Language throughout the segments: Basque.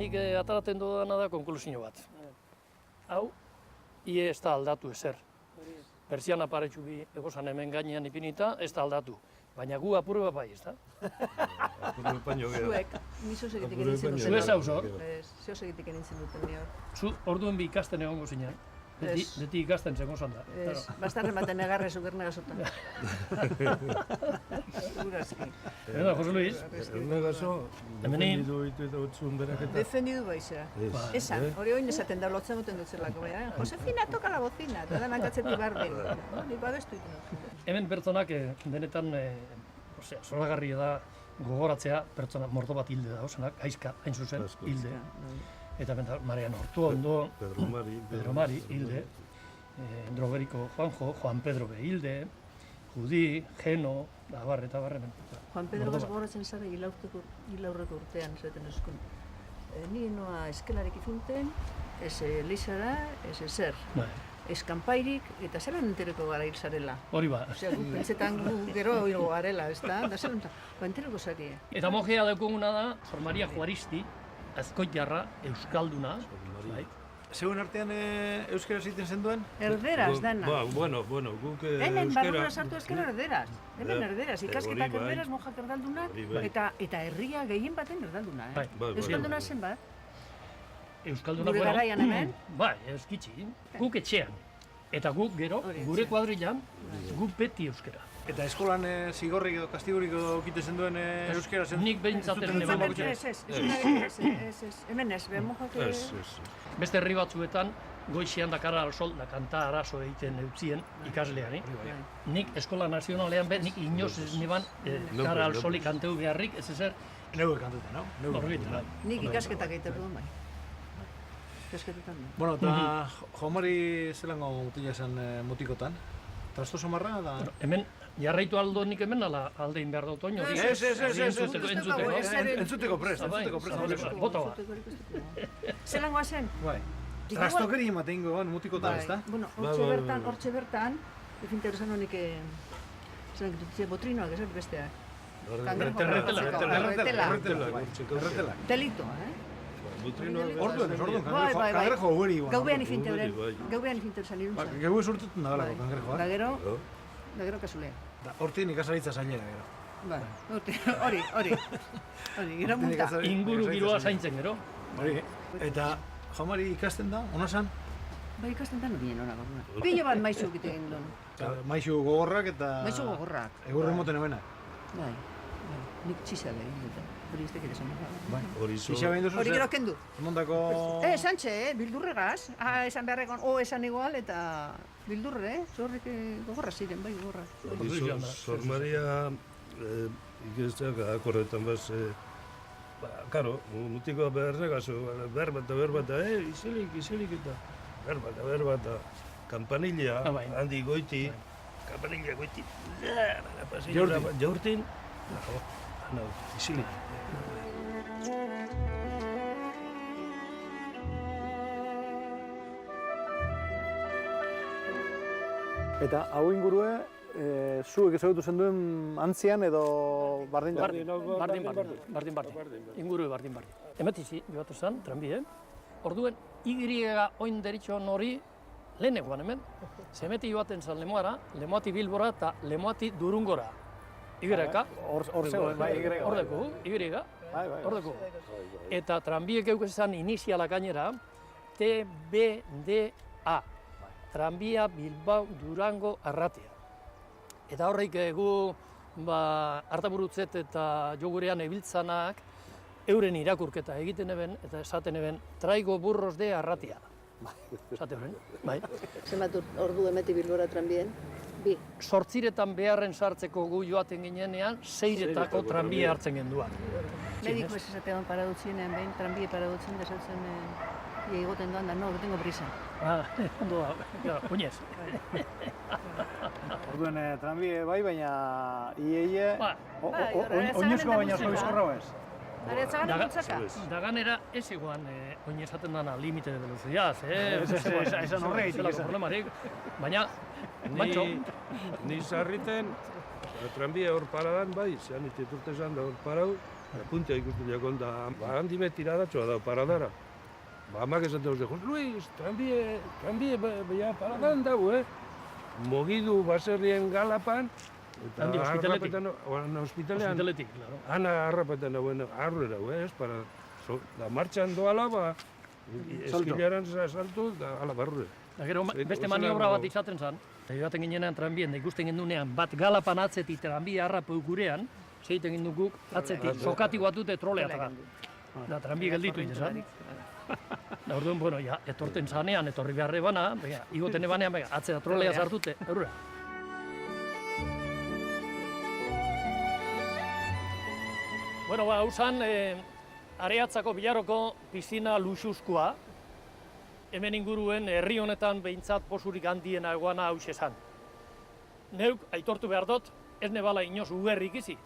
nik ataraten dudana da konklusio bat. Hau, ie ez da aldatu ezer. Pertsiana paretsu bi egozan hemen gainean ipinita, ez da aldatu. Baina gu apur bat bai, ez da? Zuek, ni zeu segitik enintzen duten. Zu ez hauz hor? Zeu segitik enintzen duten ni hor. Zu orduen bi ikasten egongo zinen. Beti ikasten zengo zan da. Bastarren baten negarre zuker negasotan. Segurazki. Eta, Jose Luis? Negaso, defendidu utzun beraketa. Defendidu baizera. Esan, hori oin esaten da, lotzen duten dutzelako, baina. Josefina toka la bocina, eta danak atzetik bardin. Nik babestu iten. Hemen pertsonak denetan, zoragarria da gogoratzea pertsona mordo bat hilde da, osenak, gaizka, hain zuzen, hilde. Eta Mariano Ortuondo, Pedro Mari, hilde, Drogeriko Juanjo, Juan Pedro be hilde, Judi, Geno, da barre eta barre. Juan Pedro gogoratzen zara hilaurreko urtean, zaten eskun. Ni noa eskelarik ifunten, ez lizara, ez ezer. Ez kanpairik, eta zelan entereko gara hil zarela. Hori ba. Osea, pentsetan gu gero hilgo garela, ez da? Da zelan, entereko zari. Eta mojea daukuguna da, Sor Maria Juaristi, azkoitiarra, euskalduna. Zeuen artean euskera egiten zenduen? Erderaz dana. Bueno, guk euskera... Hemen barrura sartu euskera erderaz. Hemen erderaz, ikasketak erderaz, mojak erdaldunak, eta herria gehien baten erdalduna. Euskalduna zen bat? Euskalduna, gure garaian hemen? Bai, euskitzi. Guk etxean. Eta guk gero, gure kuadrilan, guk beti euskera. Eta eskolan zigorrik edo kastigurik edo okite zenduen euskera zen? Nik behintzaten hemen Ez, hemen ez, behar mojak... Beste herri batzuetan, goizean da kara al sol, da kanta arazo egiten eutzien ikasleari. Nik eskola nazionalean be, nik inoz ez niban kara al soli kanteu beharrik, ez ezer... Neuge kantute, no? Nik ikasketak egiten duen bai. Ikasketetan duen. Bueno, eta Jomari zelango mutila esan mutikotan? Trasto samarra da... Hemen, jarraitu aldo nik hemen ala aldein behar dut oino. Entzuteko prest. Bota ba. Zelangoa zen? Bai. Trastokeri ematen goan mutikotan, ez da? Bueno, hortxe bertan, efintero zen honik... Zelan ditutze botrinoak, ez besteak. Erretela. Delitoa, Orduan, kangrejo hori igual. Gaubean ifintero zen iruntzan. Gau ez urtetun da galako kangrejoa. Da gero kasulea. Hortin ikasaritza zailera gero. Bai, hori, gero munta. Inguru giroa zaintzen gero. Eta Jomari ikasten da, ona zan? Bai, ikasten da nobien ona goruna. Pilo bat maizu egiten duen. Maizu gogorrak eta... Maizu gogorrak. Egurre moten ebena. Bai, nik txisabe egin dut. Hori iztek ere zan. Hori gero kendu. Mondako... Esantxe, bildurregaz. Esan beharrekon, esan igual eta bildurre, zorrik gogorra ziren, bai gogorra. Sor Maria ikesteak akorretan baz... Karo, mutiko beharregazo, behar bat, izilik eta... Behar bat, kampanilla, handi goiti, kampanilla goiti... Jaurtin, izilik. Eta hau ingurue, zuek ezagutu zenduen antzian edo bardin? Bardin. Ingurue bardin. Emetizi, joatu zen, tranbide. Orduen, igriega oin deritxon hori lehenekoan hemen. Zemeti joaten zen Lemoara, Lemoati Bilbora eta Lemoati Durungora. Igreka. Hor zegoen, bai, igrega. Hordeko, igrega. Hordeko. Eta tranbiek euk esan iniziala gainera, TBDA. Tranbia Bilbao Durango Arratia. Eta horreik gu hartaburutzet eta jogurean ebiltzanak euren irakurketa egiten eben eta esaten eben traigo burros de Arratia. Esate horren, bai. Zenbat ordu emeti Bilbora tranbien? Bi. 8 beharren sartzeko gu joaten ginenean, 6 tranbia hartzen genduan. Mediko ez esatean paradutzienean behin, tranbie paradutzen desatzen egoten doan da, no, tengo prisa. Ondo da, oinez. Orduen tranbie bai, baina ieie... Oinuzko baina oso bizkorra ez? Areatzagan eguntzaka? Da ganera ez egoan oinezaten dana limite de velocidad, Esan horreitik, problemarik, baina... Mantxo? Ni sarriten, tranbia hor paradan, bai, zean institutezan da hor parau, puntea ikusten jakon da, handime tiradatxoa da, paradara. Amak esaten dute, Jose Luis, tranbie, paradan dago, Mogidu baserrien galapan, eta hospitalean, ana harrapetan dagoen arrera, para da martxan doala, eskilaran saltu, da ala barrure. Da gero, beste maniobra bat izaten zen, eta joaten ginean tranbien, da ikusten gendunean, bat galapan atzetik tranbia harrapeu gurean, zeiten gindu guk atzetik, sokati bat dute trolea eta da tranbia gelditu izan. Da orduan, bueno, ja, etorten zanean, etorri beharre bana, igoten ebanean, atzera trolea sartute, eurura. Bueno, hau zan, Areatzako Bilaroko pizina luxuzkoa, hemen inguruen herri honetan behintzat posurik handiena egoana hau esan. Neuk, aitortu behar dut, ez nebala inoz ugerrik izi.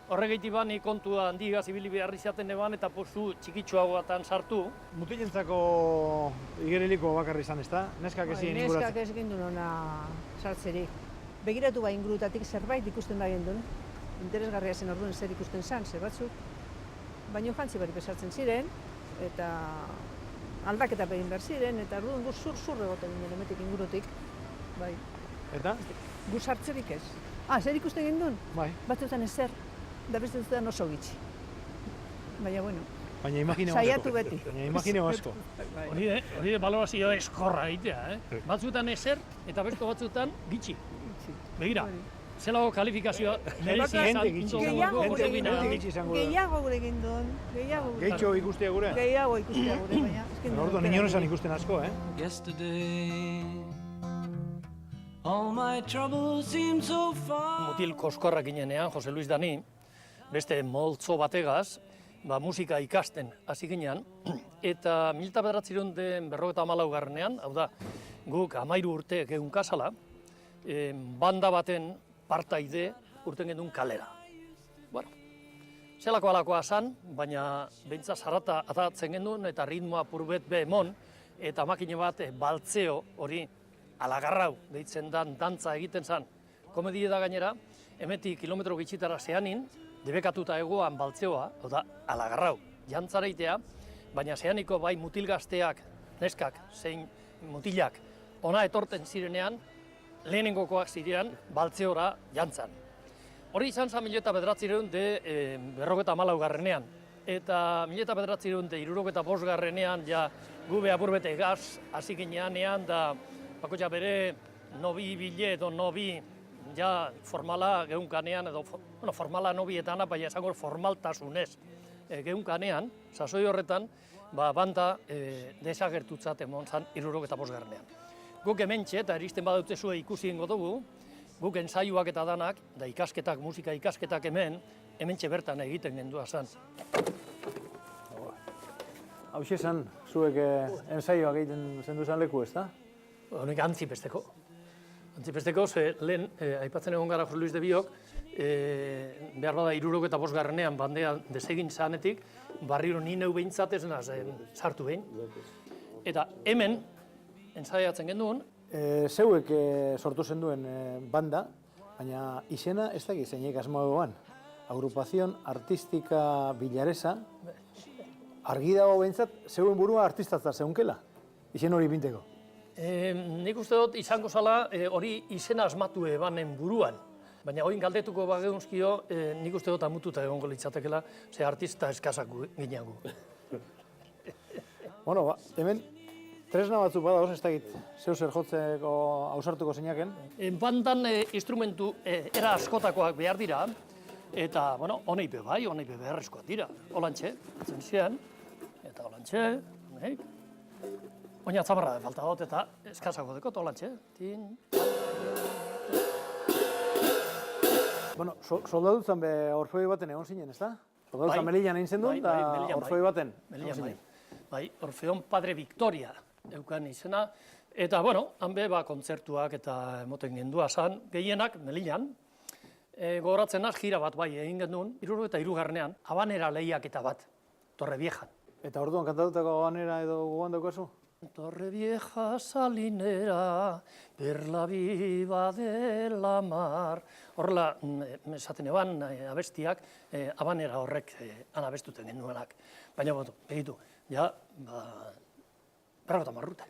Horregaiti bani kontua handigaz ibili behar izaten eban eta postu txikitsuagoatan sartu. Mutilentzako igeriliko bakarri izan, ezta? Neskak ezin inguratzen. Neskak ez gendun ona sartzerik. Begiratu ba ingurutatik zerbait ikusten da gendun. Interesgarria zen orduan zer ikusten zan, zer batzuk. Baina jantzi bari besartzen ziren, eta aldaketa egin behar ziren, eta orduan gu zur egoten ginen emetik ingurutik. Bai. Eta? Gu sartzerik ez. Zer ikusten gendun? Bai. Batzuetan ezer. Da beste dutetan oso gitxi. Baina, bueno, baina imagine saiatu beti. Baina imagine asko. Hori de balorazio eskorra egitea, Batzuetan ezer eta beste batzuetan gitxi. Begira, zelago kalifikazioa merezi Gehiago gure gindun. Gehitxo ikustea gure? Gehiago ikustea gure, baina. Orduan, nion esan ikusten asko, Mutil koskorrak ginenean, Jose Luis Dani, beste moltzo bategaz, musika ikasten hasi ginean, eta 1954 hau da, guk 13 urte geun kasala, banda baten partaide urten gendun kalera. Bueno, zelako alakoa zan, baina behintza zarata atatzen gendun, eta ritmoa purbet behemon, eta makine bat baltzeo hori alagarrau deitzen dan dantza egiten zan. Komedie da gainera, emetik kilometro gitxitara zeanin, debekatuta egoan baltzeoa, oda alagarrau, jantzareitea, baina zeaniko bai mutilgazteak, neskak, zein mutilak, ona etorten zirenean, lehenengokoak zirean, baltzeora jantzan. Hori izan zan 1954 eta 1965 ja gube apurbete gaz hasi gineanean, da bakotxa bere nobi bile edo nobi ja formala geunkanean, edo formala nobietana, baina esango formaltasunez geunkanean, sasoi horretan, banda desagertutzat emon zan 65. Guk hementxe, eta eristen badautezue ikusi ingo dugu, guk ensaioak eta danak, da ikasketak, musika ikasketak hementxe bertan egiten gendua zan. Hau esan, zuek ensaioak egiten zendu zan leku, ez da? Honek antzipesteko. Antzipesteko, ze lehen, aipatzen egon gara Jose Luis de Biok, behar bada 65. Bandea desegin zanetik, barriro ni neu behintzatez sartu behin. Eta hemen, ensaiatzen genduen. Zeuek sortu zenduen banda, baina izena ez dakit zeinek asmo egoan. Agrupación Artística Villaresa, argi dago behintzat, zeuen burua artistatza zeunkela, izen hori binteko. Nik uste dut izango zala hori izena asmatu ebanen buruan. Baina hori galdetuko bageunzkio, nik uste dut amututa egongo litzatekela, ze artista eskazak gineago. Bueno, hemen tresna batzuk badagoz, ez dakit zeu zer jotzeko ausartuko zeinaken. Bandan instrumentu era askotakoak behar dira, eta, bueno, honeipe bai, honeipe beharrezkoak dira. Olantxe, zen zian, eta olantxe, honeik. Oina zamarra da falta dut eta eskazako dekot, olantxe. Bueno, soldadutzen be orfeoi baten egon zinen, ez da? Soldadutzen Melillan egin zendun, eta orfeoi baten egon zinen. Bai, Orfeon Padre Victoria eukan izena. Eta, bueno, hanbe kontzertuak eta emoten gendua zan, gehienak Melillan. Gogoratzen az, gira bat bai egin genduen, 63. Habanera lehiak eta bat, Torre Viejan. Eta orduan kantatutako Habanera edo gogoan daukazu? Torre vieja salinera, perla viva de la mar. Horrela, esaten eban abestiak, abanera horrek anabestuten genuenak. Baina, begitu, ja, berrogeta marrute.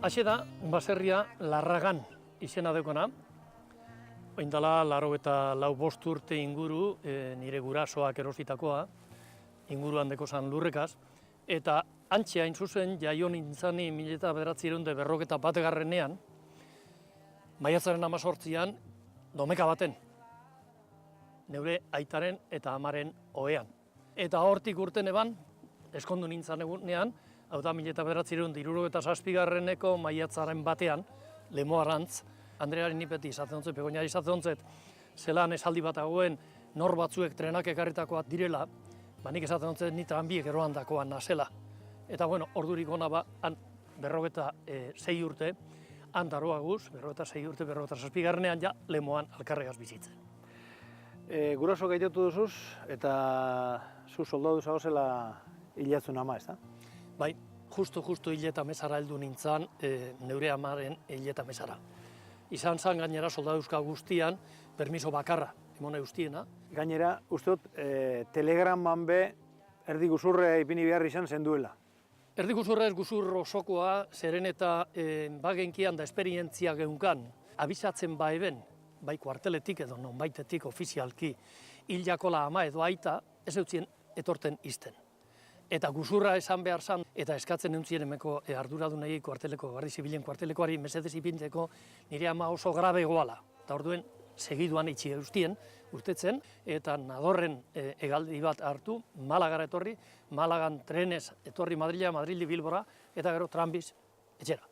Haxe da, baserria Larragan izena deukona. Oindala, 84 urte inguru, nire gurasoak erositakoa, inguruan dekozan lurrekaz, eta antxe hain zuzen jaio nintzani 1951 maiatzaren 18an, domeka baten, neure aitaren eta amaren ohean. Eta hortik urten eban, eskondu nintzan egunean, hau da 1967 maiatzaren batean, Lemoarantz, Andrearen nipeti izaten dontzet, Begoñari izaten dontzet, zelan esaldi bat hagoen nor batzuek trenak ekarritakoak direla, nik esaten dontzet ni tranbiek eroan dakoan nazela. Eta ordurik ona han 46 urte, han daroa guz, 46 urte, 47 ja Lemoan alkarregaz bizitzen. Guraso gaitetu duzuz, eta zu soldadu zagozela hilatzun ama, ez da? Bai, justo hileta mesara heldu nintzan, neure amaren hileta mesara. Izan zan gainera soldaduzka guztian, permiso bakarra, emone guztiena. Gainera, uste dut, telegraman be, erdi guzurre ipini behar izan zenduela. Erdi guzurra ez guzur osokoa, zeren eta bagenkian da esperientzia geunkan, abisatzen eben, bai kuarteletik edo nonbaitetik ofizialki, hiljakola ama edo aita, ez eutzien etorten izten. Eta guzurra esan behar zan, eta eskatzen entzien emeko arduradunei kuarteleko, Guardia Zibilen kuartelekoari mesedez ipintzeko nire ama oso grabe goala. Eta orduen segiduan itxi eustien, urtetzen, eta Nadorren hegaldi bat hartu, Malagara etorri, Malagan trenez etorri Madrila, Madrili Bilbora, eta gero tranbiz etxera.